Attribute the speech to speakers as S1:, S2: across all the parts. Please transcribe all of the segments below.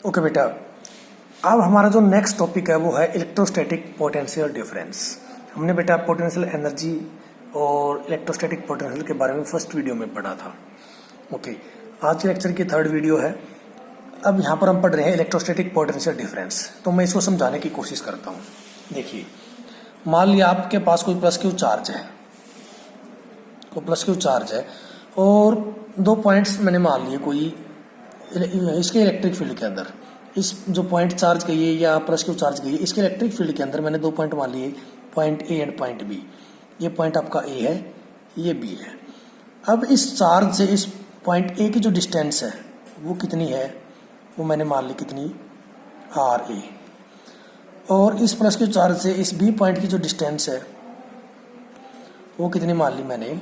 S1: Okay बेटा, अब हमारा जो नेक्स्ट टॉपिक है वो है इलेक्ट्रोस्टैटिक पोटेंशियल डिफरेंस। हमने बेटा पोटेंशियल एनर्जी और इलेक्ट्रोस्टैटिक पोटेंशियल के बारे में फर्स्ट वीडियो में पढ़ा था। ओके, आज के लेक्चर की थर्ड वीडियो है। अब यहाँ पर हम पढ़ रहे हैं इलेक्ट्रोस्टैटिक पोटेंशियल डिफरेंस। तो मैं इसको समझाने की कोशिश करता हूँ। देखिए, मान लिया आपके पास कोई प्लस क्यू चार्ज है, और दो पॉइंट्स मैंने मान लिए कोई इसके इलेक्ट्रिक फील्ड के अंदर, इस जो पॉइंट चार्ज कही है या प्लस क्यू चार्ज कही है, इसके इलेक्ट्रिक फील्ड के अंदर मैंने दो पॉइंट मान लिए, point A and point B. ये पॉइंट आपका ए है, ये बी है। अब इस चार्ज से इस पॉइंट ए की जो डिस्टेंस है वो कितनी है, वो मैंने मान ली कितनी, आर ए। और इस प्लस क्यू चार्ज से इस बी पॉइंट की जो डिस्टेंस है वो कितनी मान ली मैंने,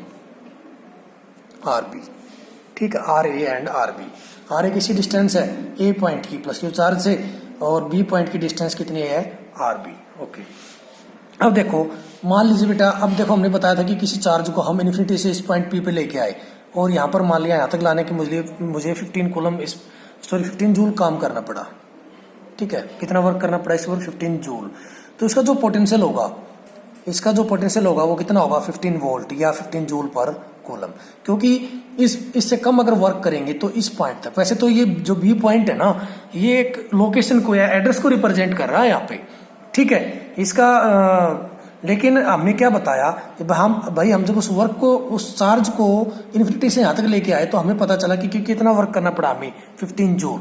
S1: आर बी। ठीक है, R A and R B. R A किसी डिस्टेंस है ए पॉइंट की प्लस क्यू चार्ज से, और बी पॉइंट की डिस्टेंस कितनी है, आर बी। ओके, अब देखो, मान लीजिए बेटा, अब देखो हमने बताया था कि किसी चार्ज को हम इन्फिनिटी से इस पॉइंट पी पे लेके आए, और यहाँ पर मान लिया यहाँ तक लाने के मुझे 15 जूल काम करना पड़ा। ठीक है, कितना वर्क करना पड़ा इस पर, 15 जूल। तो इसका जो पोटेंशियल होगा वो कितना होगा, 15 वोल्ट या 15 जूल पर कूलम। क्योंकि इससे कम अगर वर्क करेंगे तो इस पॉइंट तक, वैसे तो ये जो बी पॉइंट है ना, ये एक लोकेशन को या एड्रेस को रिप्रेजेंट कर रहा है यहाँ पे। ठीक है, इसका लेकिन हमने क्या बताया, हम जब उस वर्क को, उस चार्ज को इन्फिनिटी से यहाँ तक लेके आए तो हमें पता चला कि कितना वर्क करना पड़ा हमें, 15 जूल।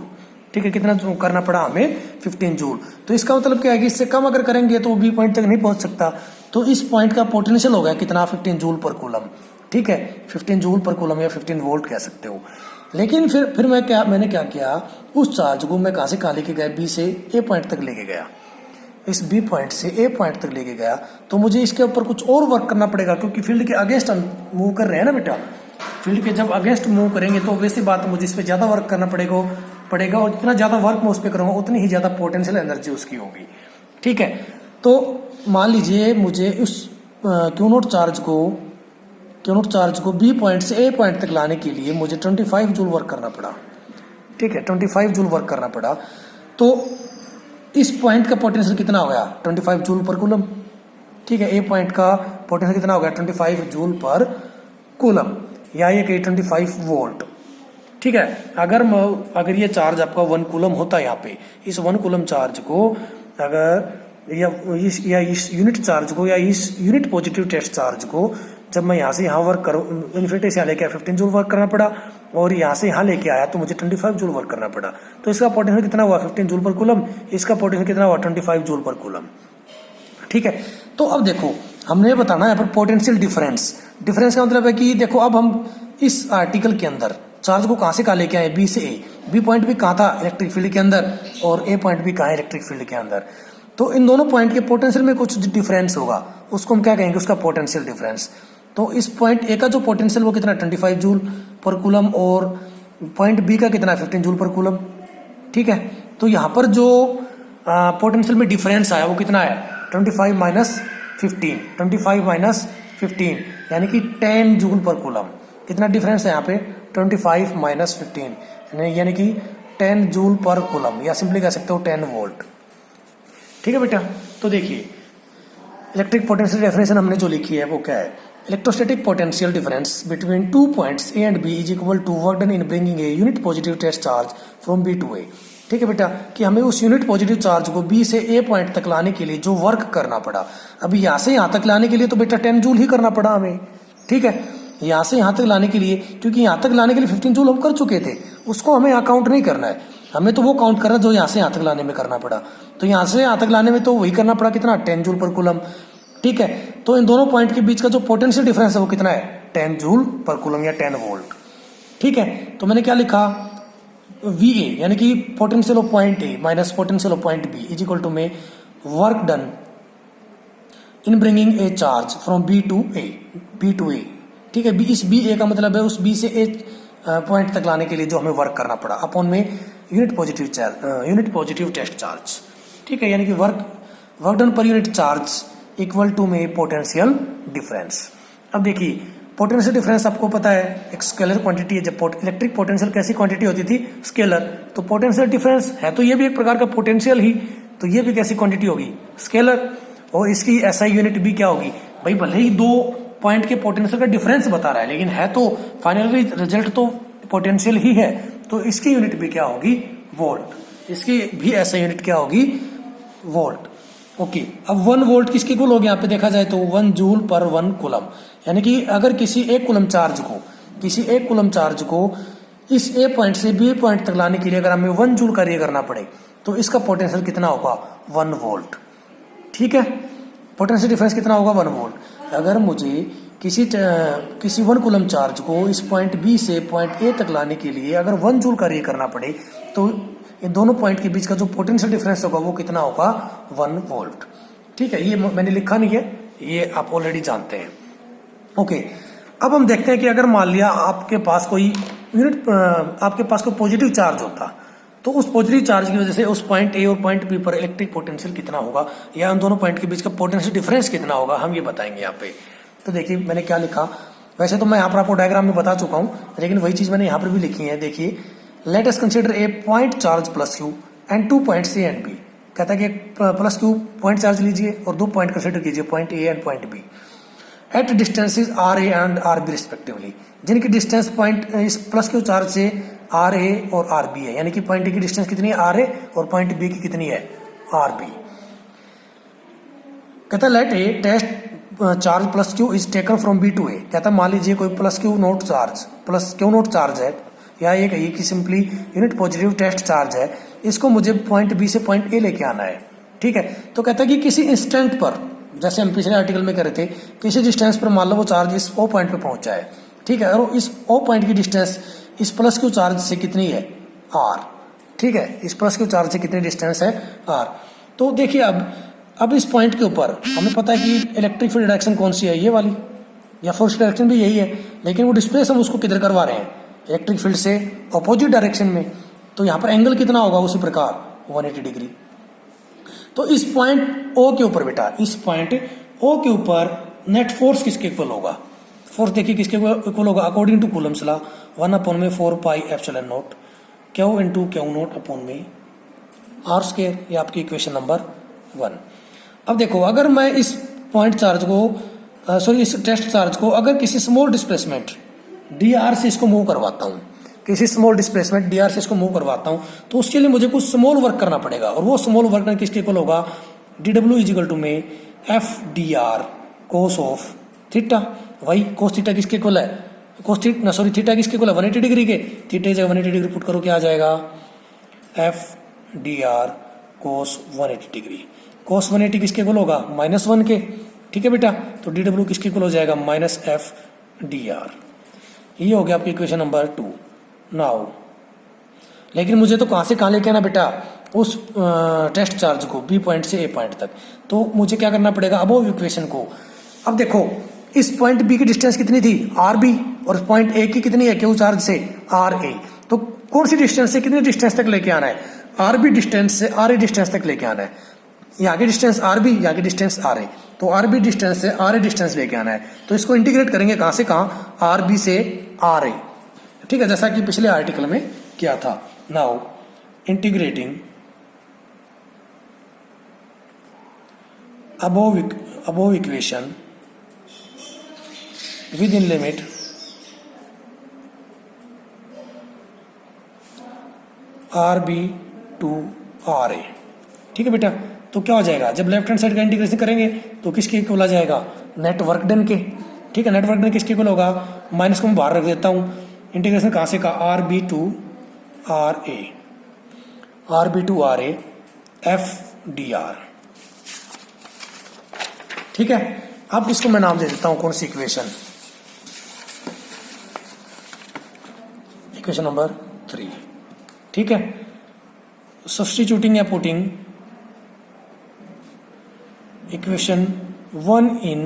S1: ठीक है, कितना करना पड़ा हमें, 15 जूल। तो इसका मतलब क्या है कि इससे कम अगर करेंगे तो बी पॉइंट तक नहीं पहुंच सकता। तो इस पॉइंट का पोटेंशियल हो गया कितना, 15 जूल पर कूलम। ठीक है, 15 जूल पर कूलम या 15 वोल्ट कह सकते हो। लेकिन फिर मैंने क्या किया, उस चार्ज को मैं कहां से कहां लेके गया, बी से ए पॉइंट तक लेके गया। इस बी पॉइंट से ए पॉइंट तक लेके गया तो मुझे इसके ऊपर कुछ और वर्क करना पड़ेगा, क्योंकि फील्ड के अगेंस्ट हम मूव कर रहे हैं ना बेटा। फील्ड के जब अगेंस्ट मूव करेंगे तो वैसी बात मुझे इस पर ज्यादा वर्क करना पड़ेगा, और जितना ज्यादा वर्क मैं उस पर करूंगा उतनी ही ज्यादा पोटेंशियल एनर्जी उसकी होगी। ठीक है, तो मान लीजिए मुझे उस क्यू नोट चार्ज को बी पॉइंट से ए पॉइंट तक लाने के लिए मुझे 25 जूल वर्क करना पड़ा। ठीक है, 25 जूल वर्क करना पड़ा। तो इस पॉइंट का पोटेंशियल कितना हो गया, 25 जूल पर कूलम। ठीक है, ए पॉइंट का पोटेंशियल कितना हो गया, 25 जूल पर कूलम, या ये कही 25 वोल्ट। ठीक है, अगर ये चार्ज आपका 1 कूलम होता है यहाँ पे, इस 1 कूलम चार्ज को अगर या इस यूनिट चार्ज को या इस यूनिट पॉजिटिव टेस्ट चार्ज को जब मैं यहाँ से यहाँ वर्क करूँ, इन्फिनिटी से यहाँ लेके 15 जूल वर्क करना पड़ा, और यहाँ से यहाँ लेके आया तो मुझे 25 जूल वर्क करना पड़ा। तो इसका पोटेंशियल कितना हुआ, 15 जूल पर कूलम। इसका पोटेंशियल कितना हुआ, 25 जूल पर कूलम। ठीक है, तो अब देखो, हमने बताना है यहाँ पर पोटेंशियल डिफरेंस का मतलब है कि देखो, अब हम इस आर्टिकल के अंदर चार्ज को कहाँ से कहाँ लेके आए, बी से ए। बी पॉइंट भी कहाँ था, इलेक्ट्रिक फील्ड के अंदर, और ए पॉइंट भी कहाँ है, इलेक्ट्रिक फील्ड के अंदर। तो इन दोनों पॉइंट के पोटेंशियल में कुछ डिफरेंस होगा, उसको हम क्या कहेंगे, उसका पोटेंशियल डिफरेंस। तो इस पॉइंट ए का जो पोटेंशियल वो कितना, 25 जूल पर कूलम, और पॉइंट बी का कितना, 15 जूल पर कूलम। ठीक है, तो यहाँ पर जो पोटेंशियल में डिफरेंस आया वो कितना है, 25 माइनस 15, यानी कि 10 जूल पर कूलम। कितना डिफरेंस है यहाँ पे, 25 माइनस 15, यानी कि 10 जूल पर कूलम, या सिंपली कह सकते हो 10 वोल्ट। ठीक है बेटा, तो देखिए, इलेक्ट्रिक पोटेंशियल डेफिनेशन हमने जो लिखी है वो क्या है, electrostatic potential difference between 2 points A and B is equal to work done in bringing a unit positive test charge from B to A. ठीक है बेटा, कि हमें उस यूनिट पॉजिटिव चार्ज को बी से ए पॉइंट तक लाने के लिए जो वर्क करना पड़ा, अभी यहाँ से यहाँ तक लाने के लिए तो बेटा 10 जूल ही करना पड़ा हमें। ठीक है, यहाँ से यहाँ तक लाने के लिए, क्योंकि यहाँ तक लाने के लिए 15 जूल हम कर चुके थे, उसको हमें यहाँ काउंट नहीं करना है, हमें तो वो काउंट करना जो यहाँ से यहाँ तक लाने में करना पड़ा। तो यहाँ से यहाँ तक लाने में तो वही करना पड़ा, कितना, 10 जूल पर कूलम। ठीक है, तो इन दोनों पॉइंट के बीच का जो पोटेंशियल डिफरेंस है वो कितना है, 10 जूल पर कूलम या 10 वोल्ट। ठीक है, तो मैंने क्या लिखा, वी ए, यानी कि potential of point A minus potential of point B is equal to में work done in bringing a charge from B to A. ठीक है, इस बी ए का मतलब है उस बी से ए पॉइंट तक लाने के लिए जो हमें वर्क करना पड़ा, अपॉन में यूनिट पॉजिटिव टेस्ट चार्ज। ठीक है, यानी कि वर्क डन पर यूनिट चार्ज इक्वल टू में पोटेंशियल डिफरेंस। अब देखिए, पोटेंशियल डिफरेंस आपको पता है एक स्केलर क्वांटिटी है। जब इलेक्ट्रिक पोटेंशियल कैसी क्वांटिटी होती थी, स्केलर, तो पोटेंशियल डिफरेंस है तो ये भी एक प्रकार का पोटेंशियल ही, तो ये भी कैसी क्वांटिटी होगी, स्केलर। और इसकी एसआई यूनिट भी क्या होगी भाई, भले ही दो पॉइंट के पोटेंशियल का डिफरेंस बता रहा है लेकिन है तो फाइनली रिजल्ट तो पोटेंशियल ही है, तो इसकी यूनिट भी क्या होगी, वोल्ट। इसकी भी एसआई यूनिट क्या होगी, वोल्ट। ओके, अब 1 वोल्ट किसके इक्वल हो गया, यहाँ पे देखा जाए तो 1 जूल पर 1 कूलम, यानी कि अगर किसी एक कूलम चार्ज को इस ए पॉइंट से बी पॉइंट तक लाने के लिए अगर हमें 1 जूल कार्य करना पड़े तो इसका पोटेंशियल कितना होगा, 1 वोल्ट। ठीक है, पोटेंशियल डिफरेंस कितना होगा, 1 वोल्ट। अगर मुझे किसी 1 कूलम चार्ज को इस पॉइंट बी से पॉइंट ए तक लाने के लिए अगर 1 जूल कार्य करना पड़े तो इन दोनों पॉइंट के बीच का जो पोटेंशियल डिफरेंस होगा वो कितना होगा, 1 वोल्ट। ठीक है, ये मैंने लिखा नहीं है, ये आप ऑलरेडी जानते हैं। ओके, अब हम देखते हैं कि अगर मान लिया आपके पास कोई पॉजिटिव चार्ज होता तो उस पॉजिटिव चार्ज की वजह से उस पॉइंट ए और पॉइंट बी पर इलेक्ट्रिक पोटेंशियल कितना होगा, या उन दोनों पॉइंट के बीच का पोटेंशियल डिफरेंस कितना होगा, हम ये बताएंगे यहाँ पे। तो देखिए मैंने क्या लिखा, वैसे तो मैं यहाँ पर आपको डायग्राम में बता चुका हूँ लेकिन वही चीज मैंने यहाँ पर भी लिखी है। देखिए, let us consider a point charge plus Q and 2 points A and B. कहता है कि प्लस क्यू पॉइंट चार्ज लीजिए और 2 पॉइंट कंसीडर कीजिए, point A and point B, at distances R A and R B respectively, जिनकी distance point इस plus Q charge से R A और आर बी है, यानी कि पॉइंट ए की डिस्टेंस कितनी है, आर ए, और पॉइंट बी की कितनी है, आर बी। कहता है let a test charge plus Q is taken from B to A. कहता है मान लीजिए कोई प्लस क्यू नोट चार्ज है, या ये कहिए कि simply unit positive test charge है, इसको मुझे पॉइंट बी से पॉइंट ए लेके आना है। ठीक है, तो कहता है कि किसी इंस्टेंट पर, जैसे हम पिछले आर्टिकल में कर रहे थे, किसी डिस्टेंस पर मान लो वो चार्ज इस ओ पॉइंट पे पहुंचा है। ठीक है, और इस ओ पॉइंट की डिस्टेंस इस प्लस क्यू चार्ज से कितनी है, आर। ठीक है, इस प्लस क्यू चार्ज से कितनी डिस्टेंस है, आर। तो देखिए अब इस पॉइंट के ऊपर हमें पता है कि इलेक्ट्रिक फील्ड डायरेक्शन कौन सी है, ये वाली, या फोर्स डायरेक्शन भी यही है, लेकिन वो डिस्प्लेस हम उसको किधर करवा रहे हैं, इलेक्ट्रिक फील्ड से अपोजिट डायरेक्शन में। तो यहाँ पर एंगल कितना होगा, उसी प्रकार 180 डिग्री। तो इस पॉइंट ओ के ऊपर बेटा, इस पॉइंट ओ के ऊपर नेट फोर्स किसके इक्वल होगा, फोर्स देखिए किसके इक्वल होगा, according to Coulomb's law 1/4 pi epsilon naught Q into Q naught upon में आर स्क्वायर। ये आपकी इक्वेशन नंबर 1। अब देखो, अगर मैं इस पॉइंट चार्ज को इस टेस्ट चार्ज को अगर किसी स्मॉल डिस्प्लेसमेंट डी आर से इसको मूव करवाता हूँ, किसी स्मॉल डिस्प्लेसमेंट डी आर से इसको मूव करवाता हूँ, तो उसके लिए मुझे कुछ स्मॉल वर्क करना पड़ेगा, और वो स्मॉल वर्क किसके इक्वल होगा, D W is equal to में F D R cos of theta. वही कोस थीटा किसके इक्वल है, थीटा किसके इक्वल है, 180 डिग्री के। थीटा की जगह 180 डिग्री पुट करो, क्या आ जाएगा, एफ डी आर कोस 180 डिग्री। कोस 180 किसके इक्वल होगा, -1 के। ठीक है बेटा, तो डी डब्ल्यू किसके इक्वल हो जाएगा, माइनस एफ डी आर। ये हो गया आपकी इक्वेशन नंबर 2। नाउ लेकिन मुझे तो कहां से कहां लेके आना बेटा, उस टेस्ट चार्ज को बी पॉइंट से ए पॉइंट तक, तो मुझे क्या करना पड़ेगा, अबोव इक्वेशन को। अब देखो, इस पॉइंट बी की डिस्टेंस कितनी थी, आर बी, और पॉइंट ए की कितनी है, क्यू चार्ज से आर ए। तो कौन सी डिस्टेंस से कितनी डिस्टेंस तक लेके आना है, आर बी डिस्टेंस से आर ए डिस्टेंस तक लेके आना है। यहाँ की डिस्टेंस आर बी, यहाँ की डिस्टेंस आर ए, तो आर बी डिस्टेंस से आर ए डिस्टेंस लेके आना है। तो इसको इंटीग्रेट करेंगे कहां से कहां, आर बी से आर ए। ठीक है, जैसा कि पिछले आर्टिकल में किया था। Now integrating above equation within limit R B to R A. ठीक है बेटा, तो क्या हो जाएगा, जब लेफ्ट हैंड साइड का इंटीग्रेशन करेंगे तो किसके इक्वल आ जाएगा, नेट वर्क डन के। ठीक है, नेट वर्क डन किसके इक्वल होगा, माइनस को मैं बाहर रख देता हूं, इंटीग्रेशन कहां से का, R B to R A, R B to R A F D R. ठीक है, अब इसको मैं नाम दे देता हूं कौन सी इक्वेशन, इक्वेशन नंबर 3। ठीक है, सब्स्टिट्यूटिंग या पुटिंग इक्वेशन 1 in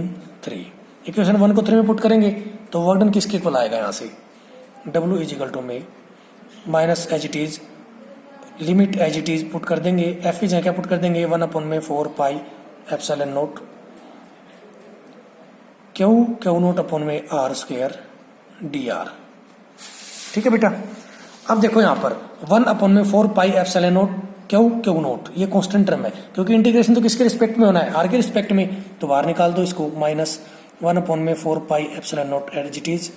S1: 3, इक्वेशन 1 को 3 में पुट करेंगे तो वर्क डन किसके इक्वल आएगा, यहां से W इज इक्वल टू में minus H it is, limit H it is put कर देंगे, एफ की जगह क्या पुट कर देंगे, 1/4 pi epsilon naught Q naught upon में आर स्क्वायर डी आर। ठीक है बेटा। अब देखो यहाँ पर 1 अपॉन में 4 pi epsilon naught Q note, ये कांस्टेंट टर्म है क्योंकि इंटीग्रेशन तो किसके रिस्पेक्ट में होना है, आर के रिस्पेक्ट में, तो बाहर निकाल दो इसको। माइनस 1 अपॉन में 4 pi epsilon naught as it is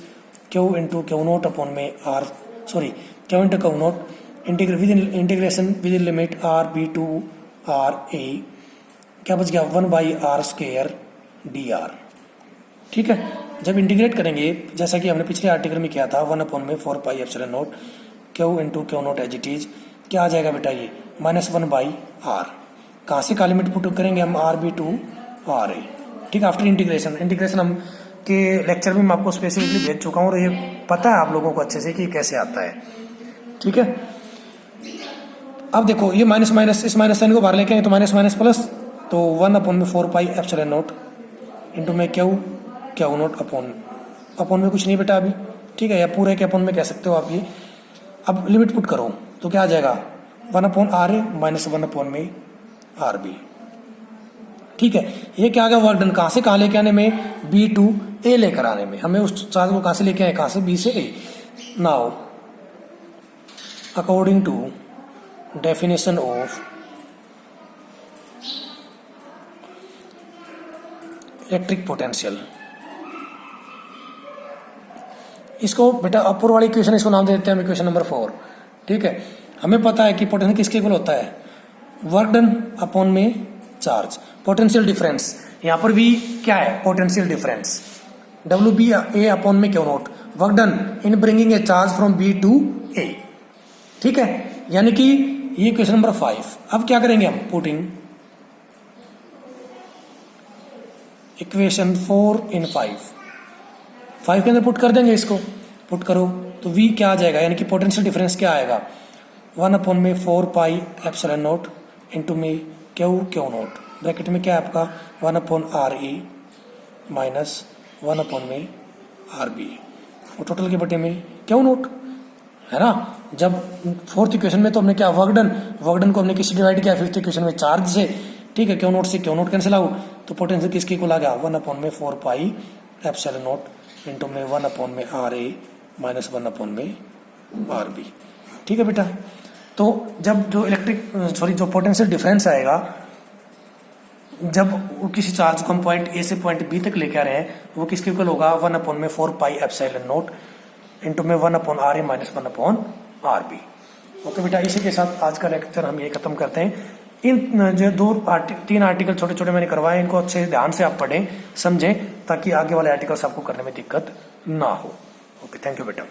S1: Q into Q naught upon में R, sorry Q into Q naught integration within limit R B to R A, क्या बच गया 1 by R square D R. ठीक है। जब integrate करेंगे जैसा कि हमने पिछले आर्टिकल में किया था 1 अपॉन में 4 pi epsilon naught Q into Q naught as it is, क्या आ जाएगा बेटा ये -1 बाई आर। कहाँ से का लिमिट पुट करेंगे हम, are B to R A. ठीक है। आफ्टर इंटीग्रेशन हम के लेक्चर में मैं आपको स्पेसिफिकली भेज चुका हूँ और ये पता है आप लोगों को अच्छे से कि कैसे आता है। ठीक है। अब देखो ये माइनस माइनस, इस माइनस साइन को बाहर लेके आए तो माइनस माइनस प्लस, तो 1 अपॉन में 4 पाई एप्सिलॉन नोट इंटू में क्यू नोट अपॉन में कुछ नहीं बेटा अभी। ठीक है। या पूरे के अपॉन में कह सकते हो आप ये। अब लिमिट पुट करो तो क्या आ जाएगा 1 upon R A minus 1 upon में आर बी। ठीक है। ये क्या आ गया वर्क डन, कहाँ से कहाँ लेके आने में, बी टू ए लेकर आने में। हमें उस चार्ज को कहाँ से लेके आए, कहाँ से, बी से A. Now according to definition of electric potential, इसको बेटा अपर वाली इक्वेशन, इसको नाम दे देते हैं हम इक्वेशन नंबर 4। ठीक है। हमें पता है कि पोटेंशियल किसके इक्वल होता है, वर्क डन अपॉन में चार्ज, पोटेंशियल डिफरेंस। यहां पर भी क्या है, potential difference, W B A upon में Q naught, work done in bringing a charge from B to A. ठीक है। यानी कि ये इक्वेशन नंबर 5। अब क्या करेंगे हम, पुटिंग इक्वेशन 4 इन 5 के अंदर पुट कर देंगे, इसको पुट करो तो v क्या आ जाएगा, यानी कि पोटेंशियल डिफरेंस क्या आएगा, 1 अपॉन में 4 पाई एप्सिलॉन नोट इंटू में क्यू नोट, ब्रैकेट में क्या है आपका 1 upon R E minus 1 upon में आर बी, और टोटल के बटे में क्यू नोट है ना। जब फोर्थ इक्वेशन में तो हमने क्या वर्क डन को हमने किससे डिवाइड किया, फिफ्थ इक्वेशन में चार्ज से। ठीक है। क्यू नोट से क्यू नोट कैंसिल आउट, तो पोटेंशियल किसके को आ गया 1 अपॉन में 4 पाई एप्सिलॉन नोट इंटू में 1 अपॉन में आर ए माइनस 1 अपॉन में आर बी। ठीक है बेटा। तो जब जो पोटेंशियल डिफरेंस आएगा, जब किसी चार्ज को हम पॉइंट ए से पॉइंट बी तक लेके आ रहे हैं, वो किसके इक्वल होगा 1 अपॉन में 4 पाई एप्सिलॉन नोट इंटू में 1 upon R A minus 1 upon R B. Okay बेटा, इसी के साथ आज का लेक्चर हम ये खत्म करते हैं। इन जो 3 आर्टिकल छोटे छोटे मैंने करवाए, इनको अच्छे ध्यान से आप पढ़ें समझें, ताकि आगे वाले आर्टिकल्स आपको करने में दिक्कत ना हो। ओके, थैंक यू बेटा।